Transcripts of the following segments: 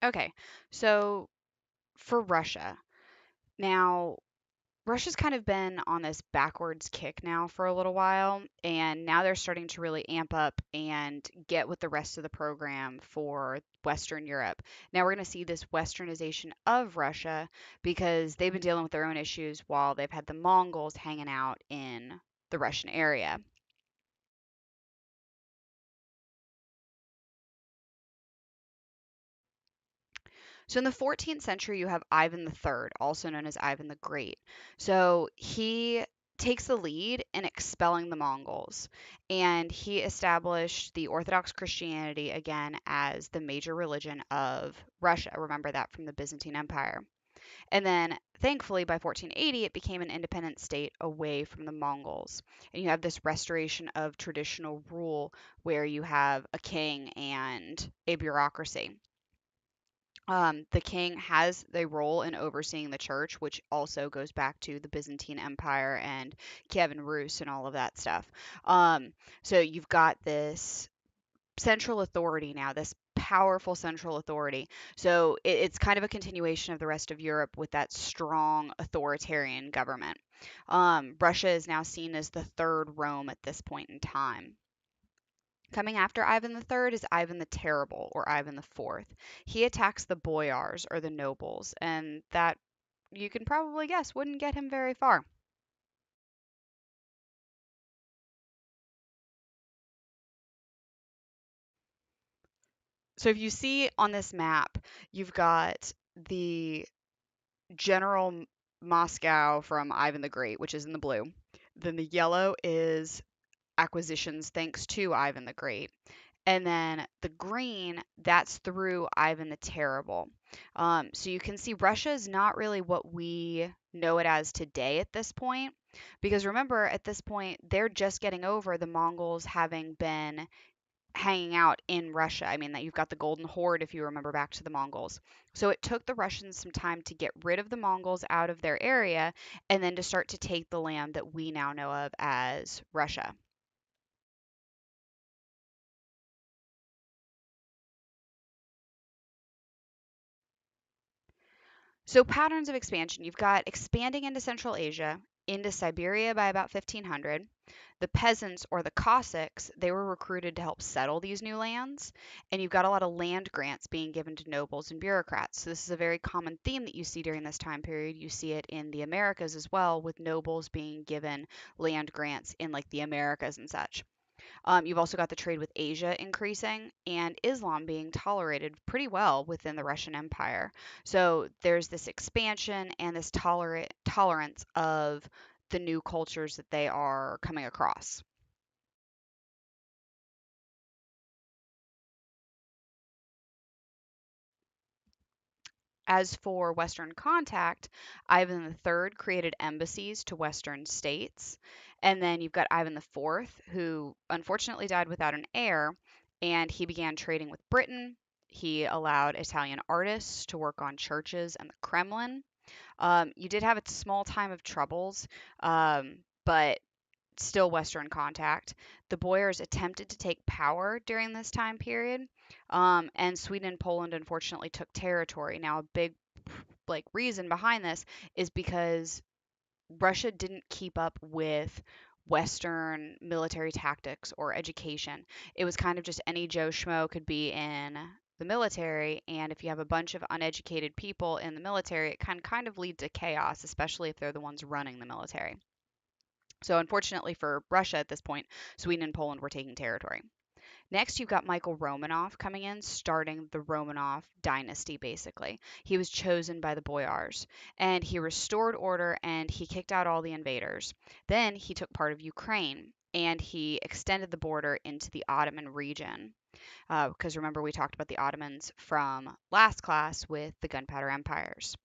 Okay, so for Russia, now Russia's kind of been on this backwards kick now for a little while, and now they're starting to really amp up and get with the rest of the program for Western Europe. Now we're going to see this westernization of Russia because they've been dealing with their own issues while they've had the Mongols hanging out in the Russian area. So in the 14th century, you have Ivan III, also known as Ivan the Great. So he takes the lead in expelling the Mongols, and he established the Orthodox Christianity again as the major religion of Russia. Remember that from the Byzantine Empire. And then, thankfully, by 1480, it became an independent state away from the Mongols. And you have this restoration of traditional rule where you have a king and a bureaucracy. The king has a role in overseeing the church, which also goes back to the Byzantine Empire and Kievan Rus and all of that stuff. Um, so you've got this central authority now, this powerful central authority. So it's kind of a continuation of the rest of Europe with that strong authoritarian government. Russia is now seen as the third Rome at this point in time. Coming after Ivan III is Ivan the Terrible, or Ivan the Fourth. He attacks the boyars, or the nobles, and that, you can probably guess, wouldn't get him very far. So if you see on this map, you've got the general Moscow from Ivan the Great, which is in the blue. Then the yellow is acquisitions thanks to Ivan the Great. And then the green, that's through Ivan the Terrible. So you can see Russia is not really what we know it as today at this point. Because remember, at this point, they're just getting over the Mongols having been hanging out in Russia. I mean, that you've got the Golden Horde, if you remember back to the Mongols. So it took the Russians some time to get rid of the Mongols out of their area and then to start to take the land that we now know of as Russia. So, patterns of expansion, you've got expanding into Central Asia, into Siberia by about 1500. The peasants, or the Cossacks, they were recruited to help settle these new lands. And you've got a lot of land grants being given to nobles and bureaucrats. So, this is a very common theme that you see during this time period. You see it in the Americas as well, with nobles being given land grants in like the Americas and such. You've also got the trade with Asia increasing and Islam being tolerated pretty well within the Russian Empire. So there's this expansion and this tolerance of the new cultures that they are coming across. As for Western contact, Ivan III created embassies to Western states. And then you've got Ivan IV, who unfortunately died without an heir, and he began trading with Britain. He allowed Italian artists to work on churches and the Kremlin. You did have a small time of troubles, but still Western contact. The Boyars attempted to take power during this time period, and Sweden and Poland unfortunately took territory. Now, a big reason behind this is because Russia didn't keep up with Western military tactics or education. It was kind of just any Joe Schmo could be in the military, and if you have a bunch of uneducated people in the military, it can kind of lead to chaos, especially if they're the ones running the military. So, unfortunately for Russia at this point, Sweden and Poland were taking territory. Next, you've got Michael Romanov coming in, starting the Romanov dynasty, basically. He was chosen by the Boyars, and he restored order and he kicked out all the invaders. Then he took part of Ukraine and he extended the border into the Ottoman region. Because remember, we talked about the Ottomans from last class with the Gunpowder Empires.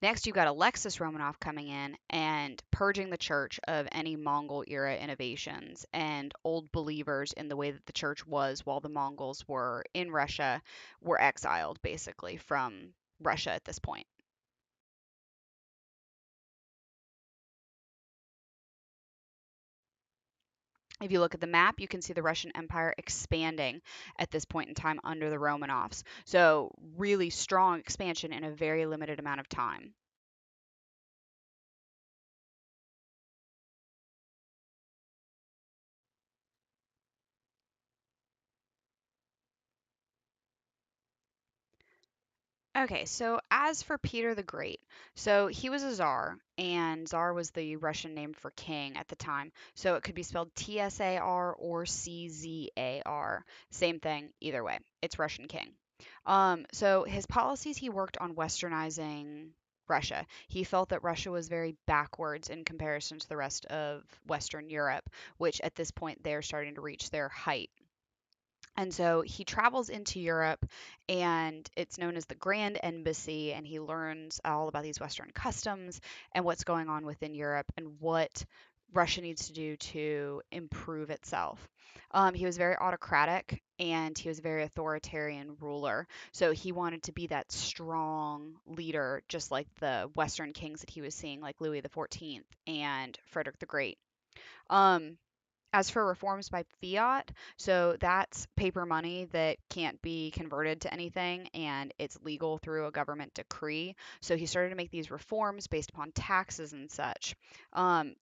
Next, you've got Alexis Romanov coming in and purging the church of any Mongol era innovations and old believers in the way that the church was while the Mongols were in Russia were exiled basically from Russia at this point. If you look at the map, you can see the Russian Empire expanding at this point in time under the Romanovs. So, really strong expansion in a very limited amount of time. Okay, so as for Peter the Great, so he was a czar, and czar was the Russian name for king at the time. So it could be spelled Tsar or Czar. Same thing, either way. It's Russian king. So his policies, he worked on westernizing Russia. He felt that Russia was very backwards in comparison to the rest of Western Europe, which at this point they're starting to reach their height. And so he travels into Europe, and it's known as the Grand Embassy, and he learns all about these Western customs and what's going on within Europe and what Russia needs to do to improve itself. He was very autocratic and he was a very authoritarian ruler. So he wanted to be that strong leader, just like the Western kings that he was seeing, like Louis XIV and Frederick the Great. Um, as for reforms by fiat, so that's paper money that can't be converted to anything and it's legal through a government decree. So he started to make these reforms based upon taxes and such.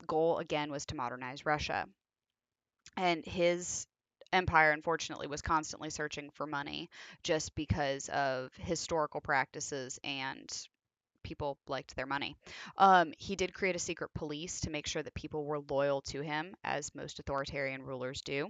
Goal again was to modernize Russia. And his empire, unfortunately, was constantly searching for money just because of historical practices and people liked their money. He did create a secret police to make sure that people were loyal to him, as most authoritarian rulers do.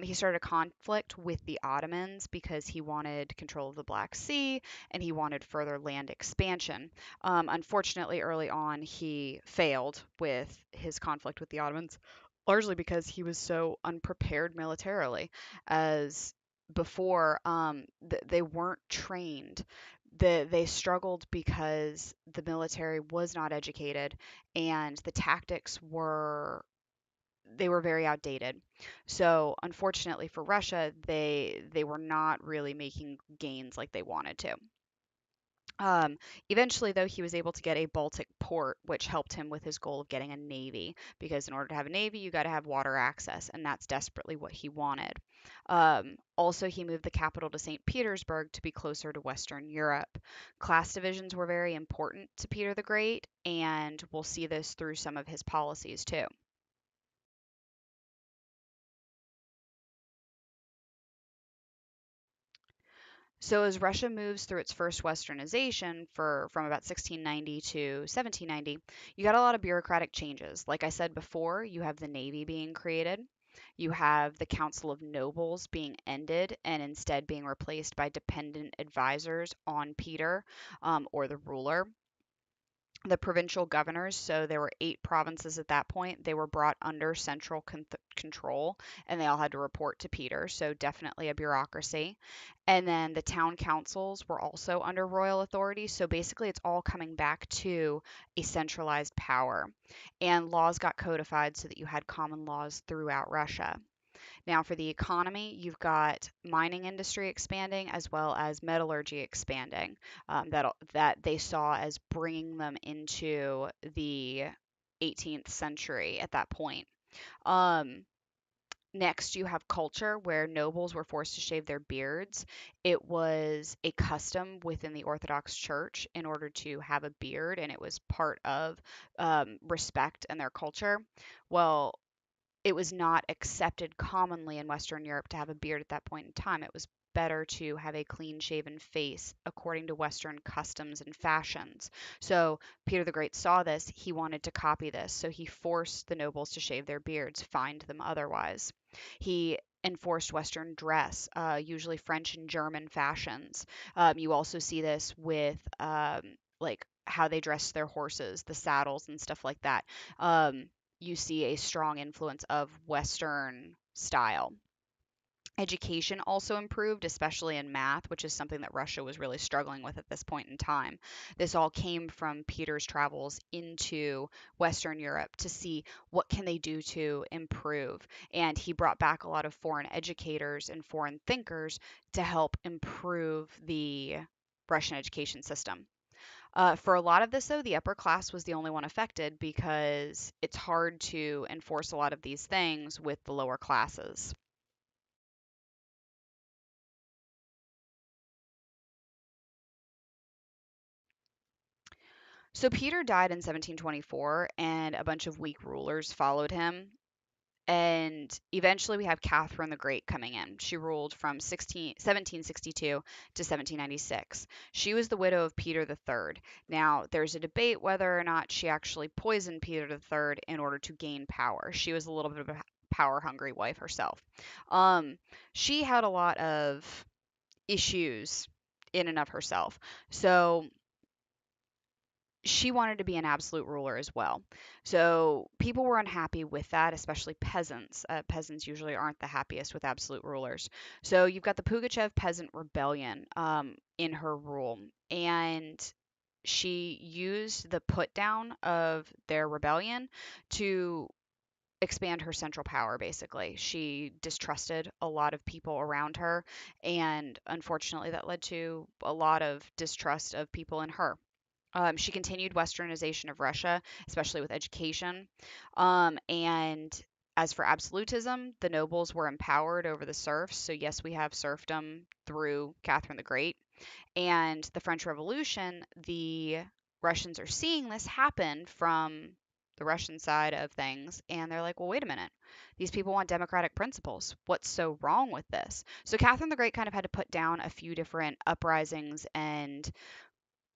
He started a conflict with the Ottomans because he wanted control of the Black Sea and he wanted further land expansion. Unfortunately, early on, he failed with his conflict with the Ottomans, largely because he was so unprepared militarily. As before, they weren't trained. They struggled because the military was not educated and the tactics were they were very outdated. So unfortunately for Russia, they were not really making gains like they wanted to. Um, Eventually, though, he was able to get a Baltic port, which helped him with his goal of getting a navy. Because in order to have a navy, you got to have water access, and that's desperately what he wanted. Also, he moved the capital to St. Petersburg to be closer to Western Europe. Class divisions were very important to Peter the Great, and we'll see this through some of his policies too. So as Russia moves through its first westernization from about 1690 to 1790, you got a lot of bureaucratic changes. Like I said before, you have the navy being created. You have the Council of Nobles being ended and instead being replaced by dependent advisors on Peter, or the ruler. The provincial governors, so there were 8 provinces at that point, they were brought under central control and they all had to report to Peter, so definitely a bureaucracy. And then the town councils were also under royal authority, so basically it's all coming back to a centralized power. And laws got codified so that you had common laws throughout Russia. Now, for the economy, you've got mining industry expanding as well as metallurgy expanding, that they saw as bringing them into the 18th century at that point. Um, Next, you have culture where nobles were forced to shave their beards. It was a custom within the Orthodox Church in order to have a beard, and it was part of respect and their culture. Well, it was not accepted commonly in Western Europe to have a beard at that point in time. It was better to have a clean shaven face according to Western customs and fashions. So Peter the Great saw this, he wanted to copy this. So he forced the nobles to shave their beards, fined them otherwise. He enforced Western dress, usually French and German fashions. You also see this with like how they dress their horses, the saddles, and stuff like that. You see a strong influence of Western style. Education also improved, especially in math, which is something that Russia was really struggling with at this point in time. This all came from Peter's travels into Western Europe to see what can they do to improve. And he brought back a lot of foreign educators and foreign thinkers to help improve the Russian education system. For a lot of this, though, the upper class was the only one affected because it's hard to enforce a lot of these things with the lower classes. So Peter died in 1724, and a bunch of weak rulers followed him. And eventually, we have Catherine the Great coming in. She ruled from 1762 to 1796. She was the widow of Peter III. Now, there's a debate whether or not she actually poisoned Peter III in order to gain power. She was a little bit of a power hungry wife herself. Um, she had a lot of issues in and of herself. So she wanted to be an absolute ruler as well. So people were unhappy with that, especially peasants. Peasants usually aren't the happiest with absolute rulers. So you've got the Pugachev Peasant Rebellion in her rule, and she used the put down of their rebellion to expand her central power, basically. She distrusted a lot of people around her, and unfortunately, that led to a lot of distrust of people in her. She continued westernization of Russia, especially with education. And as for absolutism, the nobles were empowered over the serfs. So, yes, we have serfdom through Catherine the Great. And the French Revolution, the Russians are seeing this happen from the Russian side of things. And they're like, well, wait a minute. These people want democratic principles. What's so wrong with this? So, Catherine the Great kind of had to put down a few different uprisings and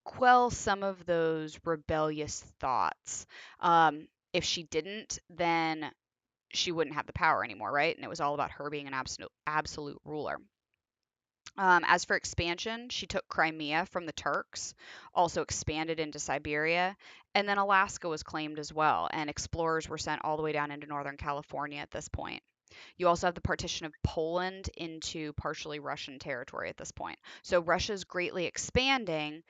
quell some of those rebellious thoughts. If she didn't, then she wouldn't have the power anymore, right? And it was all about her being an absolute ruler. As for expansion, she took Crimea from the Turks, also expanded into Siberia, and then Alaska was claimed as well, and explorers were sent all the way down into Northern California at this point. You also have the partition of Poland into partially Russian territory at this point. So Russia's greatly expanding,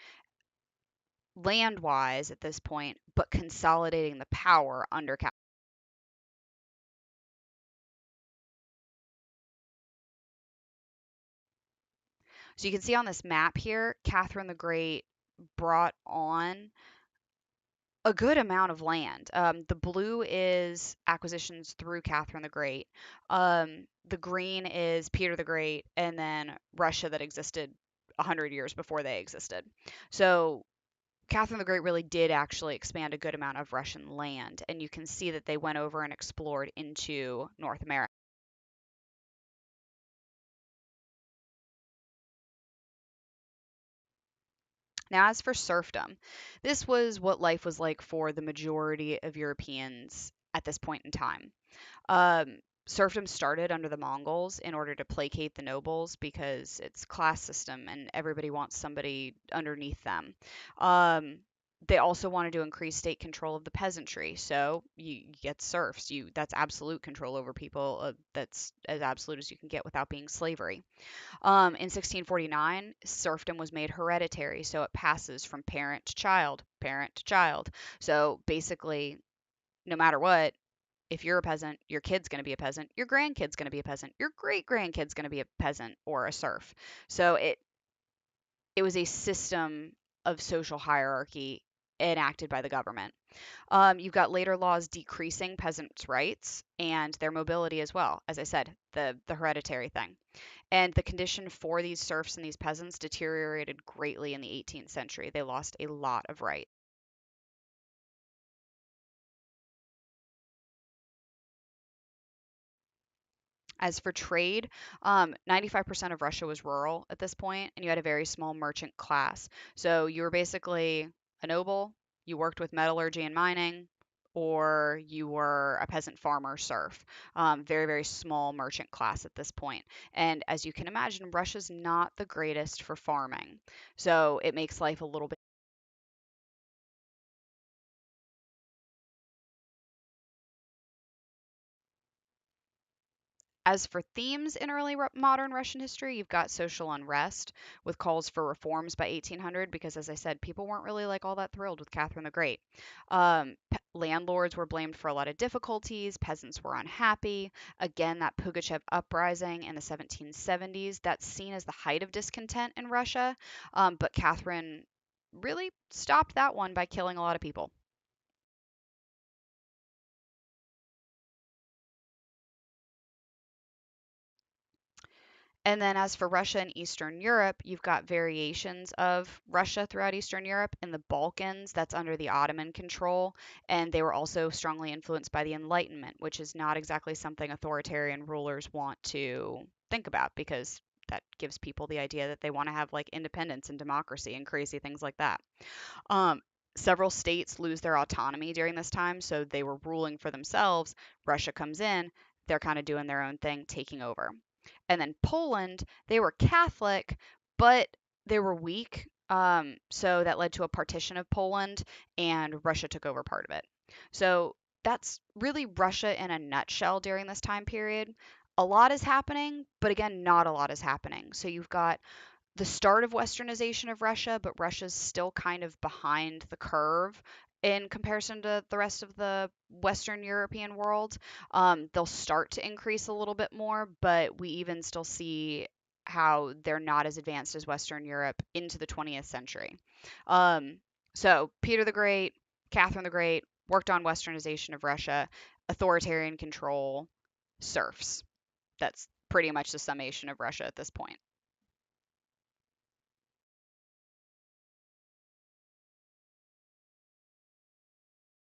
land wise at this point, but consolidating the power under Catherine. So you can see on this map here, Catherine the Great brought on a good amount of land. The blue is acquisitions through Catherine the Great. The green is Peter the Great, and then Russia that existed 100 years before they existed. So Catherine the Great really did actually expand a good amount of Russian land, and you can see that they went over and explored into North America. Now, as for serfdom, this was what life was like for the majority of Europeans at this point in time. Serfdom started under the Mongols in order to placate the nobles because it's class system and everybody wants somebody underneath them. Um, they also wanted to increase state control of the peasantry, so you get serfs. You That's absolute control over people. That's as absolute as you can get without being slavery. In 1649, serfdom was made hereditary, so it passes from parent to child, parent to child. So basically, no matter what, if you're a peasant, your kid's going to be a peasant, your grandkid's going to be a peasant, your great grandkid's going to be a peasant or a serf. So it was a system of social hierarchy enacted by the government. You've got later laws decreasing peasants' rights and their mobility as well. As I said, the hereditary thing. And the condition for these serfs and these peasants deteriorated greatly in the 18th century. They lost a lot of rights. As for trade, 95% of Russia was rural at this point, and you had a very small merchant class. So you were basically a noble, you worked with metallurgy and mining, or you were a peasant farmer serf. Very, very small merchant class at this point. And as you can imagine, Russia's not the greatest for farming. So it makes life a little bit. As for themes in early modern Russian history, you've got social unrest with calls for reforms by 1800 because, as I said, people weren't really like all that thrilled with Catherine the Great. Landlords were blamed for a lot of difficulties, peasants were unhappy. Again, that Pugachev uprising in the 1770s, that's seen as the height of discontent in Russia. But Catherine really stopped that one by killing a lot of people. And then as for Russia and Eastern Europe, you've got variations of Russia throughout Eastern Europe. In the Balkans, that's under the Ottoman control, and they were also strongly influenced by the Enlightenment, which is not exactly something authoritarian rulers want to think about because that gives people the idea that they want to have like independence and democracy and crazy things like that. Um, Several states lose their autonomy during this time, so they were ruling for themselves. Russia comes in, they're kind of doing their own thing, taking over. And then Poland, they were Catholic, but they were weak. So that led to a partition of Poland, and Russia took over part of it. So that's really Russia in a nutshell during this time period. A lot is happening, but again, not a lot is happening. So you've got the start of westernization of Russia, but Russia's still kind of behind the curve in comparison to the rest of the Western European world. They'll start to increase a little bit more, but we even still see how they're not as advanced as Western Europe into the 20th century. Um, so, Peter the Great, Catherine the Great worked on westernization of Russia, authoritarian control, serfs. That's pretty much the summation of Russia at this point.